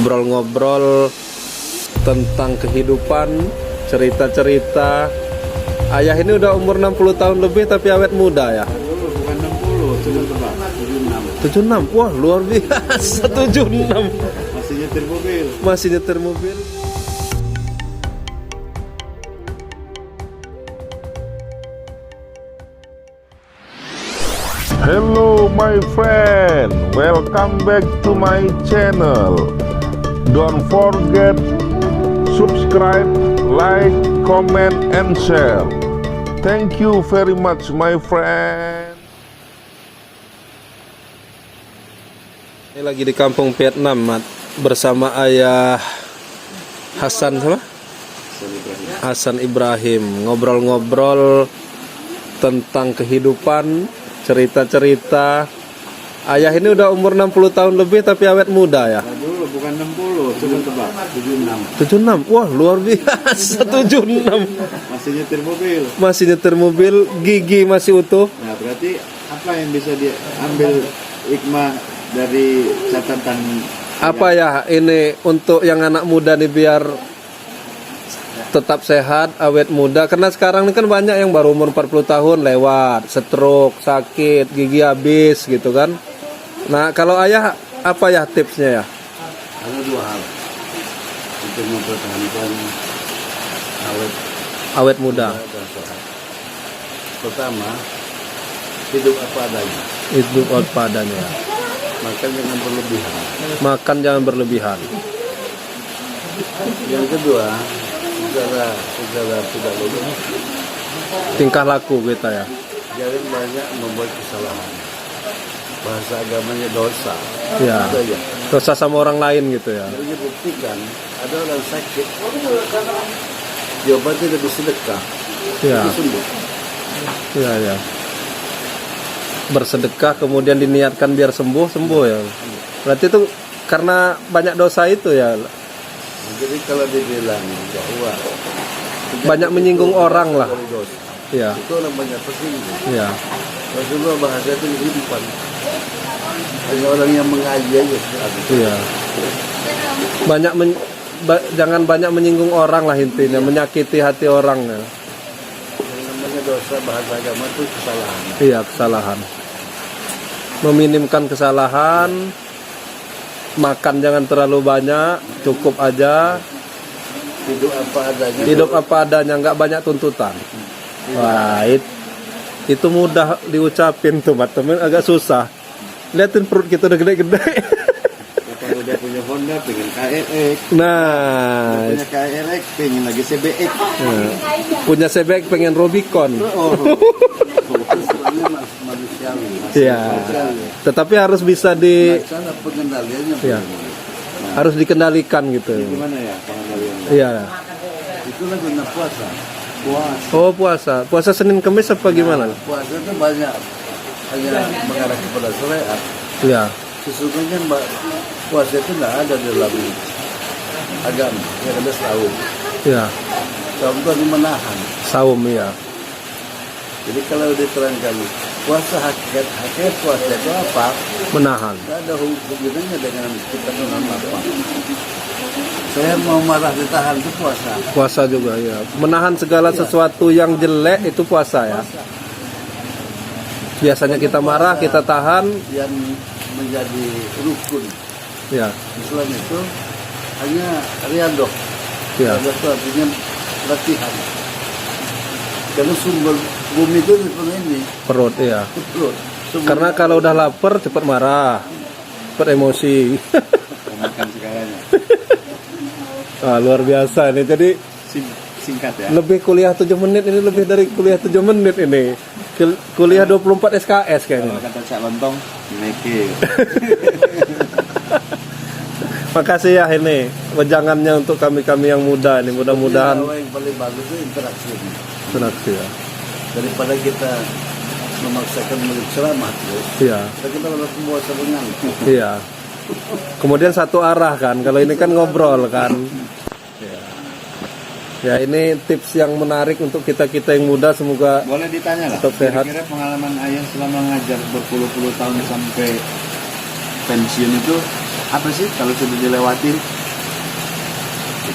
ngobrol-ngobrol tentang kehidupan, cerita-cerita. Ayah ini udah umur 60 tahun lebih tapi awet muda ya. Bukan 60, cuma tebak 76. 76, wah luar biasa. 76 Masih nyetir mobil. masih nyetir mobil. Hello my friend, welcome back to my channel. Don't forget subscribe, like, comment, and share. Thank you very much my friend. Ini lagi di kampung Vietnam, Mat, bersama ayah Hasan sama? Hasan Ibrahim, ngobrol-ngobrol tentang kehidupan, cerita-cerita. Ayah ini udah umur 60 tahun lebih tapi awet muda ya. Nah, dulu bukan 60, cuma tebak 76. 76, wah luar biasa. 76 Masih nyetir mobil. masih nyetir mobil, gigi masih utuh. Nah, berarti apa yang bisa diambil hikmah dari catatan Apa ya ini untuk yang anak muda nih biar tetap sehat, awet muda. Karena sekarang ini kan banyak yang baru umur 40 tahun lewat, stroke, sakit, gigi habis gitu kan. Nah, kalau ayah apa ya tipsnya ya? Ada dua hal untuk mempertahankan Awet muda. dan sehat. Pertama, hidup apa adanya. Hidup padanya. Makan jangan berlebihan. Makan jangan berlebihan. Yang kedua, secara tidak logis, Tingkah laku kita ya. jangan banyak membuat kesalahan. Bahasa agamanya dosa. Ya. Itu aja. Dosa sama orang lain gitu ya. Jadi buktikan ada orang sakit, diobati lebih sedekah, Ya. itu sembuh. Ya, ya. Bersedekah kemudian diniatkan biar sembuh ya. Berarti itu karena banyak dosa itu ya. Jadi kalau dibilang bahwa Banyak menyinggung orang lah. dari dosa, Ya. itu orang banyak tersinggung. Ya. Rasulullah bahasa itu kehidupan. Hanya orang yang mengaji aja sudah habis. Iya. Jangan banyak menyinggung orang lah intinya, menyakiti hati orang ya. Yang namanya dosa bahasa agama itu kesalahan. Iya, kesalahan. Meminimkan kesalahan, makan jangan terlalu banyak, cukup aja. Hidup apa adanya. Hidup apa adanya, nggak banyak tuntutan. Wah, itu mudah diucapin tuh, teman agak susah. Liatin perut kita udah gede-gede. Kalau udah punya Honda pengen KRX, Nah, punya KRX pengen lagi CBX. punya sebek pengen Rubicon. Oh, sebenarnya manusiawi. Iya. Tetapi harus bisa Cara pengendaliannya Iya. bagaimana? harus dikendalikan gitu. Gimana ya pengendaliannya? Iya. Itulah guna puasa. Oh, puasa. Puasa Senin Kamis apa gimana? Puasa itu banyak hanya mengarah kepada syariat. Iya. Sesungguhnya puasa itu nggak ada dalam agama, yang ada saum. Iya. Saum itu hanya menahan. Saum ya. Jadi kalau diterangkan puasa hakikat puasa itu apa? Menahan. Nggak ada hubungannya dengan kita menahan apa. Saya mau marah ditahan itu puasa. Puasa juga ya. Menahan segala sesuatu yang jelek itu puasa ya. Biasanya kita marah, kita tahan. Yang menjadi rukun Ya. Islam itu hanya riadoh. Ya. Riadoh itu artinya latihan. Karena sumber bumi itu seperti ini. Perut ya. Perut. Karena kalau udah lapar cepat marah, cepat emosi. Makan segalanya. Luar biasa ini. Jadi Singkat ya. lebih kuliah 7 menit ini, lebih dari kuliah 7 menit ini. Kuliah 24 SKS kayaknya. Kalau kata Cak Lontong, mikir. Makasih ya ini wejangannya untuk kami-kami yang muda ini. Mudah-mudahan Yang paling bagus itu interaksi ini. berhasil ya. Daripada kita memaksakan murid ceramah terus, Iya. kita harus membuat sebenarnya. Iya. Kemudian satu arah kan. Kalau ini kan ngobrol kan. Ya, ini tips yang menarik untuk kita-kita yang muda, semoga Boleh ditanya lah. tetap sehat. Kira-kira pengalaman ayah selama ngajar berpuluh-puluh tahun sampai pensiun itu apa sih kalau sudah dilewati?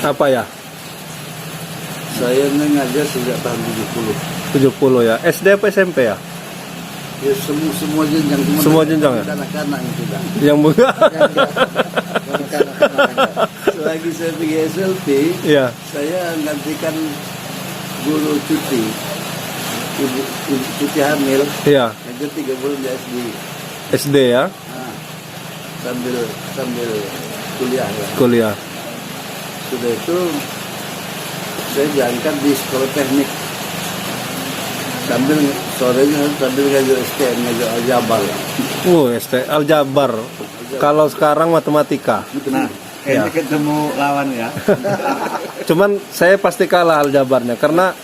Apa ya? Saya ngajar sejak tahun 70. 70 ya. SD apa SMP ya? Ya semua jenjang. Semua jenjang ya? Anak-anak yang sudah. Yang muda. Selagi saya pergi SLT, Iya. saya gantikan guru cuti. Ibu cuti hamil, Iya. ngajar 3 bulan di SD. SD ya. Nah, sambil kuliah ya. Kuliah. Sudah itu saya diangkat di sekolah teknik. Sambil sorenya sambil ngajar STM, ngajar aljabar. ST aljabar. Kalau sekarang matematika. Nah, Ya. ini ketemu lawan ya. Cuman saya pasti kalah aljabarnya karena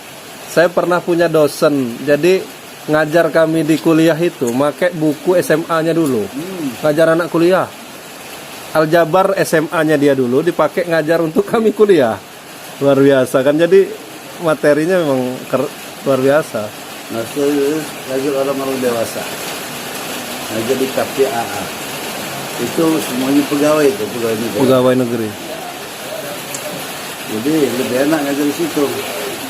saya pernah punya dosen. Jadi ngajar kami di kuliah itu pakai buku SMA-nya dulu. Ngajar anak kuliah. Aljabar SMA-nya dia dulu dipakai ngajar untuk kami kuliah. Luar biasa kan. Jadi materinya memang luar biasa. Nah, saya ngajar orang-orang dewasa. Ngajar di KPAA. Itu semuanya pegawai itu, pegawai negeri. Pegawai negeri. Jadi lebih enak ngajar di situ.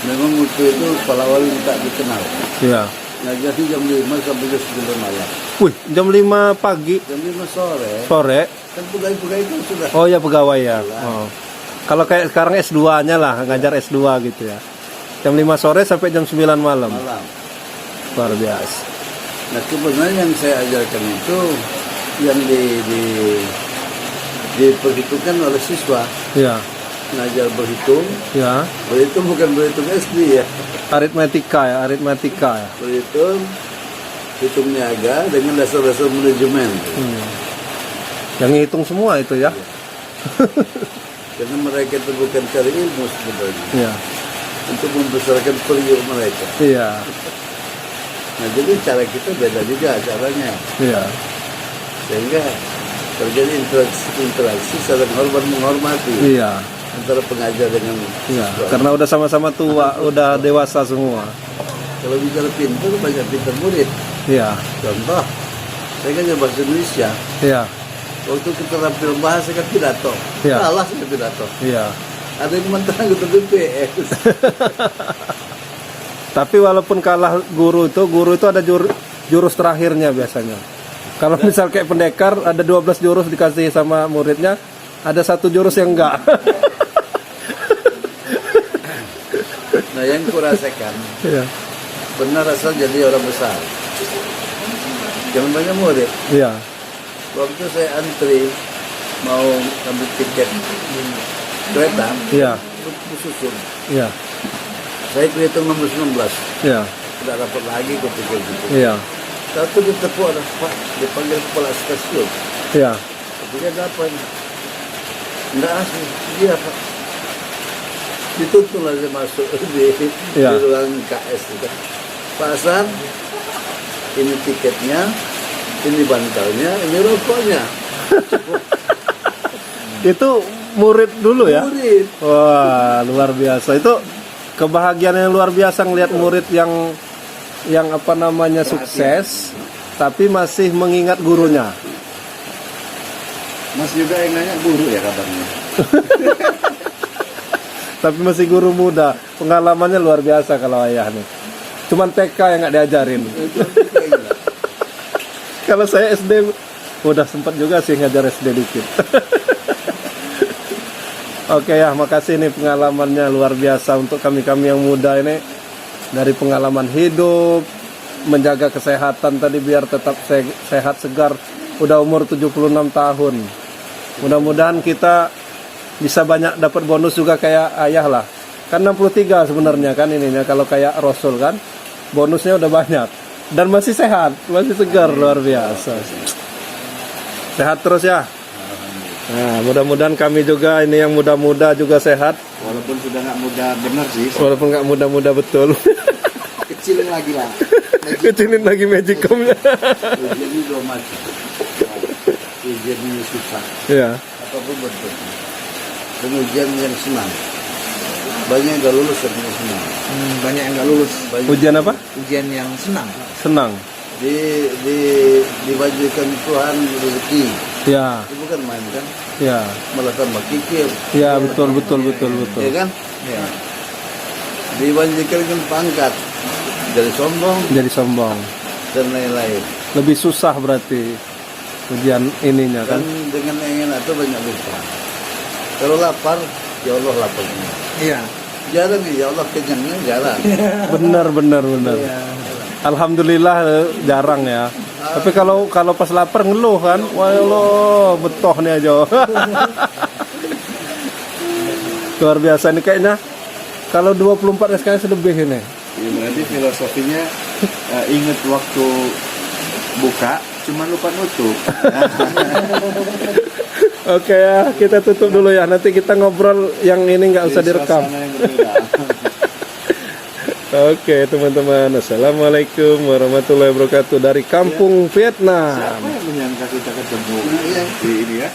Memang waktu itu kepala wali tak dikenal. Iya. Ngajar di jam 5 sampai jam 9 malam. Wih, jam 5 pagi, Jam 5 sore, sore. kan pegawai-pegawai itu sudah. Oh ya pegawai ya. Oh. Kalau kayak sekarang S2-nya lah, ngajar S2 gitu ya. Jam 5 sore sampai jam 9 malam. Malam. Luar biasa. Nah sebenarnya yang saya ajarkan itu yang diperhitungkan oleh siswa. Ya, Ngajar berhitung. ya. Berhitung bukan berhitung SD ya. Aritmetika ya, aritmetika ya. Berhitung, hitung niaga dengan dasar-dasar manajemen. Yang ngitung semua itu ya. Karena mereka itu bukan cari ilmu sebenarnya. Iya. Untuk membesarkan periuk mereka. Iya. Nah jadi cara kita beda juga caranya. Iya. Sehingga terjadi interaksi saling hormat menghormati Iya. antara pengajar dengan Iya. siswa. Karena udah sama-sama tua, udah dewasa semua. Kalau bicara pintar banyak pintar murid. Iya. Contoh, saya ngajar bahasa Indonesia. Iya. Waktu keterampilan bahasa kan pidato. Iya. Kalah saya pidato. Iya. Ada yang mantan anggota BPS. Tapi walaupun kalah guru itu ada jurus terakhirnya biasanya. Kalau misal kayak pendekar ada 12 jurus dikasih sama muridnya, ada satu jurus yang enggak. Nah yang kurasakan Iya. benar asal jadi orang besar. Jangan banyak murid. Iya. Waktu saya antri mau ambil tiket kereta, Iya. susun. Iya. Saya hitung nomor 19. Iya. Tidak dapat lagi ketika gitu. Iya. Satu ditepuk ada Pak, dipanggil kepala stasiun. Iya. Tapi dia ada apa ini? Enggak asli, dia Pak. Ditutup lah dia masuk di Iya. ruang KS itu. Pak Hasan, ini tiketnya, ini bantalnya, ini rokoknya. Itu murid dulu ya? Murid. Wah, luar biasa. Itu kebahagiaan yang luar biasa ngelihat murid yang apa namanya sukses tapi masih mengingat gurunya. Mas juga yang nanya guru ya kabarnya. Tapi masih guru muda. Pengalamannya luar biasa kalau ayah nih. Cuman TK yang nggak diajarin. Kalau saya SD udah sempat juga sih ngajar SD dikit. Oke ya, makasih nih pengalamannya luar biasa untuk kami-kami yang muda ini. Dari pengalaman hidup, menjaga kesehatan tadi biar tetap sehat segar. Udah umur 76 tahun. Mudah-mudahan kita bisa banyak dapat bonus juga kayak ayah lah. Kan 63 sebenarnya kan ininya kalau kayak Rasul kan. Bonusnya udah banyak dan masih sehat, masih segar, luar biasa. Sehat terus ya. Nah, mudah-mudahan kami juga ini yang muda-muda juga sehat. Walaupun sudah nggak muda benar sih, Walaupun nggak muda-muda betul. kecilin lagi lah. Kecilin lagi magicomnya. Ujiannya dua macam. Ujiannya susah, Ya. apapun bentuknya. Dan ujian yang senang. Banyak yang nggak lulus dan yang senang. Banyak yang nggak lulus. Banyak Ujian apa? Ujian yang senang. Senang. dibagikan Tuhan rezeki Ya, Itu bukan main kan, ya, malah tambah kikir. ya, betul. Ya kan? Ya. Dibanjirkan kan pangkat, jadi sombong Jadi sombong. dan lain-lain. Lebih susah berarti ujian ininya Kan kan. dengan yang enak itu banyak lupa. Kalau lapar, ya Allah laparnya. Iya. Jarang ya Allah kenyangnya jarang. Benar. Alhamdulillah jarang ya. Tapi kalau pas lapar ngeluh kan, wah ya Allah betoh nih aja. Luar biasa nih kayaknya. Kalau 24 SKS lebih ini. Ya, berarti filosofinya ingat waktu buka, cuma lupa nutup. Oke ya, kita tutup dulu ya. Nanti kita ngobrol yang ini nggak usah direkam. Suasana yang berbeda. Oke teman-teman, assalamualaikum warahmatullahi wabarakatuh dari Kampung Vietnam. Siapa yang menyangka kita ketemu di ini ya?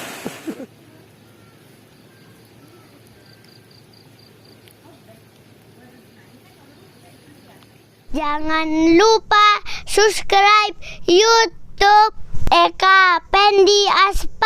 Jangan lupa subscribe YouTube Eka Pendi Asp